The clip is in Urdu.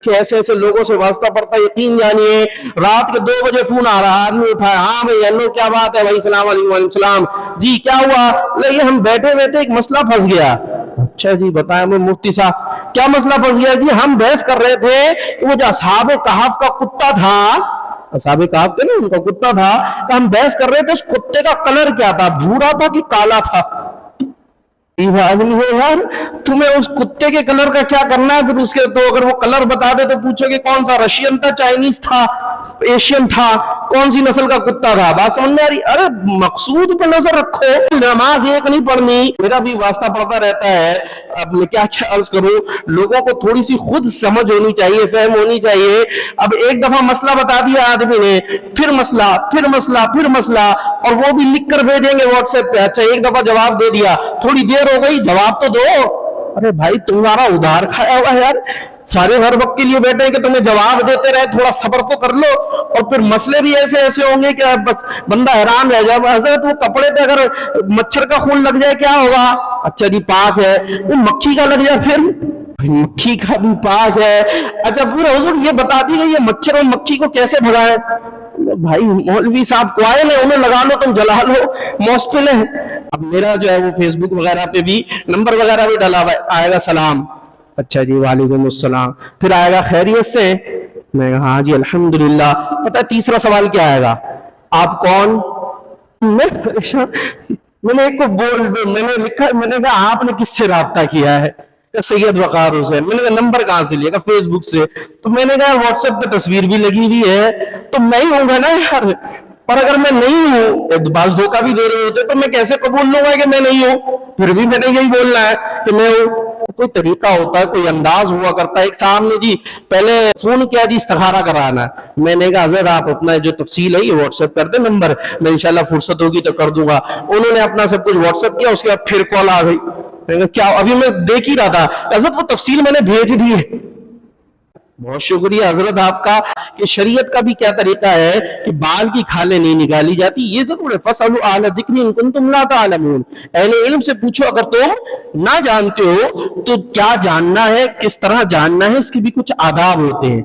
کہ ایسے ایسے لوگوں سے واسطہ پڑتا ہے، یقین جانیے رات کے 2 بجے فون آ رہا، آدمی اٹھایا، ہاں بھائی ہلو کیا بات ہے بھائی، السلام علیکم، وعلیکم السلام جی کیا ہوا، نہیں ہم بیٹھے بیٹھے ایک مسئلہ پھنس گیا۔ اچھا جی بتائیں مفتی صاحب کیا مسئلہ پھنس گیا؟ جی ہم بحث کر رہے تھے کہ وہ جو اصحاب کہف کا کتا تھا، اصحاب کہف تھے نا ان کا کتا تھا، تو ہم بحث کر رہے تھے اس کتے کا کلر کیا تھا، بھورا تھا کہ کالا تھا؟ آدمی ہو یار، تمہیں اس کتے کے کلر کا کیا کرنا ہے؟ پھر اس کے تو اگر وہ کلر بتا دے تو پوچھو کہ کون سا، رشین تھا، چائنیز تھا، ایشین تھا، کون سی نسل کا کتا تھا؟ بات سمجھ میں آ رہی؟ ارے مقصود پہ نظر رکھو، نماز ایک نہیں پڑھنی۔ میرا بھی واسطہ پڑتا رہتا ہے، اب میں کیا عرض کروں، لوگوں کو تھوڑی سی خود سمجھ ہونی چاہیے، فہم ہونی چاہیے۔ اب ایک دفعہ مسئلہ بتا دیا آدمی نے، پھر مسئلہ، پھر مسئلہ، پھر مسئلہ، اور وہ بھی لکھ کر بھیجیں گے واٹس ایپ پہ، اچھا ایک دفعہ جواب دے دیا، تھوڑی دیر ہو گئی جواب تو دو۔ ارے بھائی تمہارا ادھار کھایا ہوا ہے یار، سارے ہر وقت کے لیے بیٹھے کہ تمہیں جواب دیتے رہے، تھوڑا صبر تو کر لو۔ اور پھر مسئلے بھی ایسے ایسے ہوں گے کہ بس بندہ حیران رہ جائے۔ حضرت وہ کپڑے پہ اگر مچھر کا خون لگ جائے کیا ہوگا؟ اچھا جی پاک ہے، وہ مکھی کا لگ جائے پھر مکھی کا بھی پاک ہے۔ اچھا پورا حضور یہ بتا دی گئی یہ مچھر اور مکھی کو کیسے بھگائے؟ بھائی مولوی صاحب کوائل ہے، انہیں لگا لو، تم جلا لو، موسپل ہے۔ اب میرا جو ہے وہ فیس بک وغیرہ پہ بھی نمبر وغیرہ بھی ڈلا ہوا ہے، آئے گا سلام، اچھا جی وعلیکم السلام، پھر آئے گا خیریت سے، میں کہا ہاں جی الحمدللہ۔ پتہ ہے تیسرا سوال کیا آئے گا؟ آپ کون؟ میں پریشان، میں نے ایک کو میں نے لکھا، میں نے کہا آپ نے کس سے رابطہ کیا ہے؟ سید وقار حسین۔ میں نے کہا نمبر کہاں سے لیا؟ کہا فیس بک سے۔ تو میں نے کہا واٹس ایپ پہ تصویر بھی لگی ہوئی ہے، تو میں ہی ہوں گا نا یار، اور اگر میں نہیں ہوں، بعض دھوکہ بھی دے رہے ہوتے، تو میں کیسے قبول لوں گا کہ میں نہیں ہوں؟ پھر بھی میں نے یہی بولنا ہے کہ میں ہوں۔ کوئی طریقہ ہوتا ہے، کوئی انداز ہوا کرتا ہے۔ ایک صاحب نے جی پہلے فون کیا جی استخارہ کرانا ہے، میں نے کہا حضرت آپ اپنا جو تفصیل ہے یہ واٹس ایپ کر دیں نمبر، میں انشاءاللہ فرصت ہوگی تو کر دوں گا۔ انہوں نے اپنا سب کچھ واٹس ایپ کیا، اس کے بعد پھر کال آ گئی، میں نے کہا کیا؟ ابھی میں دیکھ ہی رہا تھا حضرت وہ تفصیل میں نے بھیج دی ہے۔ بہت شکریہ حضرت آپ کا کہ شریعت کا بھی کیا طریقہ ہے کہ بال کی کھالیں نہیں نکالی جاتی، یہ ضرور ہے۔ فَاسْأَلُوا أَهْلَ الذِّكْرِ إِن كُنتُمْ لَا تَعْلَمُونَ، اہل علم سے پوچھو اگر تم نہ جانتے ہو۔ تو کیا جاننا ہے، کس طرح جاننا ہے، اس کے بھی کچھ آداب ہوتے ہیں۔